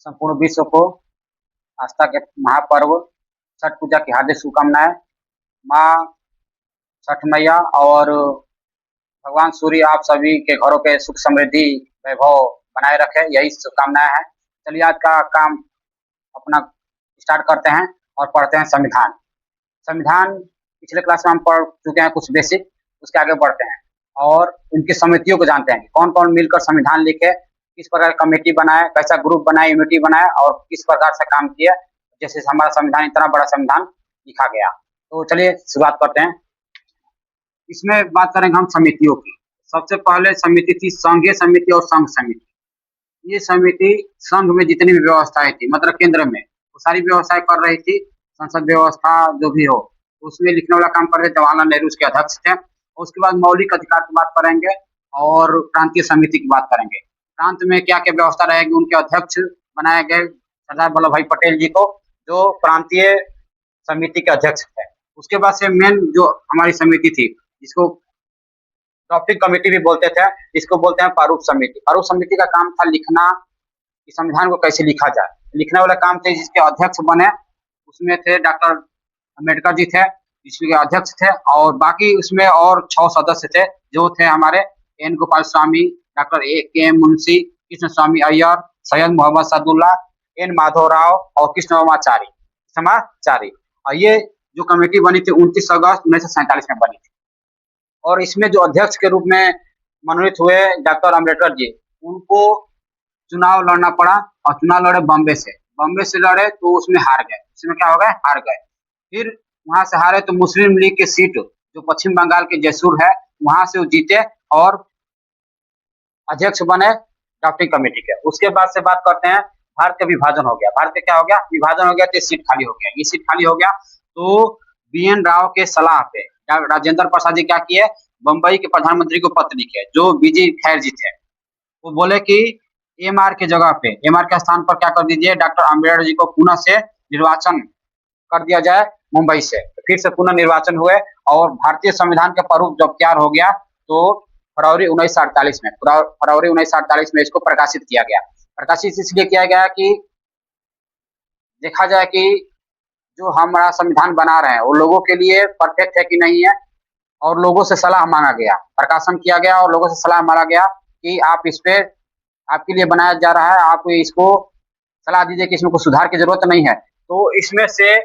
संपूर्ण विश्व को आस्था के महापर्व छठ पूजा की हार्दिक शुभकामनाएं। माँ छठ मैया और भगवान सूर्य आप सभी के घरों पे सुख समृद्धि वैभव बनाए रखे, यही शुभकामनाएं हैं। चलिए आज का काम अपना स्टार्ट करते हैं और पढ़ते हैं संविधान। संविधान पिछले क्लास में हम पढ़ चुके हैं कुछ बेसिक, उसके आगे बढ़ते हैं और उनकी समितियों को जानते हैं, कौन कौन मिलकर संविधान लिखे, किस प्रकार कमेटी बनाए, कैसा ग्रुप बनाए, यूनिटी बनाए और किस प्रकार से काम किया, जैसे हमारा संविधान इतना बड़ा संविधान लिखा गया। तो चलिए शुरुआत करते हैं। इसमें बात करेंगे हम समितियों की। सबसे पहले समिति थी संघीय समिति और संघ समिति। ये समिति संघ में जितनी भी व्यवस्थाएं थी, मतलब केंद्र में, वो सारी व्यवस्थाएं कर रही थी। संसद व्यवस्था जो भी हो उसमें लिखने वाला काम कर रहे जवाहरलाल नेहरू उसके अध्यक्ष थे। उसके बाद मौलिक अधिकार की बात करेंगे और प्रांतीय समिति की बात करेंगे। प्रांत में क्या क्या व्यवस्था रहेगी, उनके अध्यक्ष बनाए गए सरदार वल्लभ भाई पटेल जी को, जो प्रांतीय समिति के अध्यक्ष थे। उसके बाद से मेन जो हमारी समिति थी, जिसको ड्राफ्टिंग कमेटी भी बोलते थे, इसको बोलते हैं प्रारूप समिति। प्रारूप समिति का काम था लिखना कि संविधान को कैसे लिखा जाए। लिखने वाला काम थे, जिसके अध्यक्ष बने उसमें थे डॉक्टर अम्बेडकर जी थे, जिसके अध्यक्ष थे, और बाकी उसमें और 6 सदस्य थे जो थे हमारे N Gopalaswami, doctor A K M Munshi, Krishnaswami Ayyar, Syed Mohammad Saadulla, N Madhava Rao और कृष्णमाचारी। और ये जो कमेटी बनी थी 29 अगस्त 1947 में बनी थी। और इसमें जो अध्यक्ष के रूप में मनोनीत हुए डॉक्टर अम्बेडकर जी, उनको चुनाव लड़ना पड़ा और चुनाव लड़े बम्बे से लड़े तो उसमें हार गए। उसमें क्या हो गए, हार गए। फिर वहां से हारे तो मुस्लिम लीग की सीट जो पश्चिम बंगाल के जयसूर है, वहां से वो जीते और अध्यक्ष बने ड्राफ्टिंग कमेटी के। उसके बाद से बात करते हैं, भारत का विभाजन हो गया। भारत का क्या हो गया, विभाजन हो गया, तो सीट खाली हो गया। ये सीट खाली हो गया तो BN राव के सलाह पे राजेंद्र प्रसाद जी क्या किए, बंबई के प्रधानमंत्री को पत्र लिखे, जो बीजी खैर जी थे। वो बोले कि MR के जगह पे, MR के स्थान पर क्या कर दीजिए, डॉक्टर अम्बेडकर जी को पुनः से निर्वाचन कर दिया जाए मुंबई से। फिर से पुनः निर्वाचन हुए और भारतीय संविधान के प्रारूप जब तैयार हो गया तो फरवरी 1948 में इसको प्रकाशित किया गया। प्रकाशित इसलिए किया गया कि देखा जाए कि जो हमारा संविधान बना रहे हैं वो लोगों के लिए परफेक्ट है कि नहीं है, और लोगों से सलाह मांगा गया। प्रकाशन किया गया और लोगों से सलाह मांगा गया कि आप इस पे आपके लिए बनाया जा रहा है, आप इसको सलाह दीजिए कि इसमें कोई सुधार की जरूरत नहीं है। तो इसमें से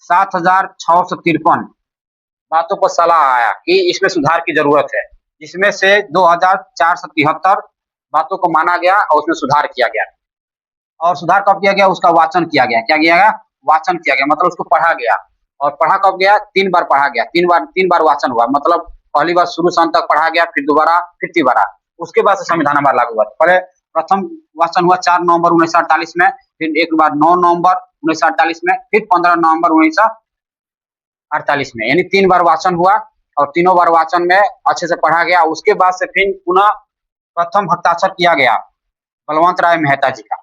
7653 बातों पर सलाह आया कि इसमें सुधार की जरूरत है, जिसमें से 2473 बातों को माना गया और उसमें सुधार किया गया। और सुधार कब किया गया, उसका वाचन किया गया। क्या किया गया, वाचन किया गया, मतलब उसको पढ़ा गया। और पढ़ा कब गया, 3 बार पढ़ा गया। 3 बार वाचन हुआ, मतलब पहली बार शुरू से अंत तक पढ़ा गया, फिर दोबारा, फिर तिबारा। उसके बाद से संविधान हमारा लागू हुआ। पहले प्रथम वाचन हुआ 4 नवंबर 1948 में, फिर एक बार 9 नवंबर 1948 में, फिर 15 नवंबर 1948 में, यानी 3 बार वाचन हुआ और तीनों बार वाचन में अच्छे से पढ़ा गया। उसके बाद से फिर पुनः प्रथम हस्ताक्षर किया गया बलवंत राय मेहता जी का,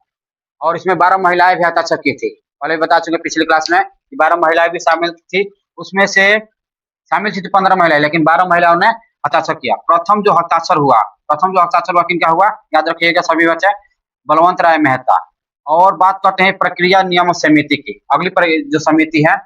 और इसमें 12 महिलाएं भी हस्ताक्षर की थी। पहले बता चुके पिछली क्लास में कि 12 महिलाएं भी शामिल थी। उसमें से शामिल थी 15 महिलाएं, लेकिन 12 महिलाओं ने हस्ताक्षर किया। प्रथम जो हस्ताक्षर हुआ किनका हुआ, याद रखिएगा सभी बच्चे, बलवंत राय मेहता। और बात करते हैं प्रक्रिया नियम समिति की। अगली जो समिति है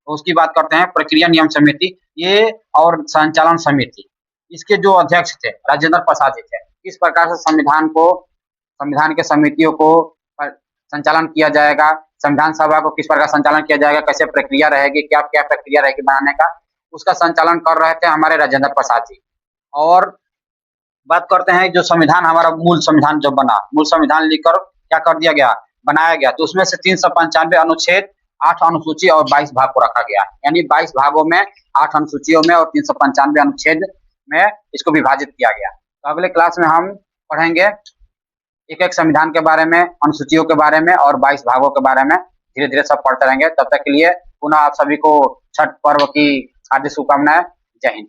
उसकी बात करते हैं, प्रक्रिया नियम समिति ये और संचालन समिति। इसके जो अध्यक्ष थे राजेंद्र प्रसाद जी थे। इस प्रकार से संविधान के समितियों को संचालन किया जाएगा, संविधान सभा को किस प्रकार संचालन किया जाएगा, कैसे प्रक्रिया रहेगी, क्या क्या प्रक्रिया रहेगी बनाने का, उसका संचालन कर रहे थे हमारे राजेंद्र प्रसाद जी। और बात करते हैं जो संविधान हमारा मूल संविधान जो बना, मूल संविधान लिखकर क्या कर दिया गया, बनाया गया। तो उसमें से 395 अनुच्छेद, 8 अनुसूची और 22 भाग को रखा गया, यानी 22 भागों में, 8 अनुसूचियों में और 395 अनुच्छेद में इसको विभाजित किया गया। तो अगले क्लास में हम पढ़ेंगे एक एक संविधान के बारे में, अनुसूचियों के बारे में और 22 भागों के बारे में। धीरे धीरे सब पढ़ते रहेंगे। तब तक के लिए पुनः आप सभी को छठ पर्व की हार्दिक शुभकामनाएं। जय हिंद।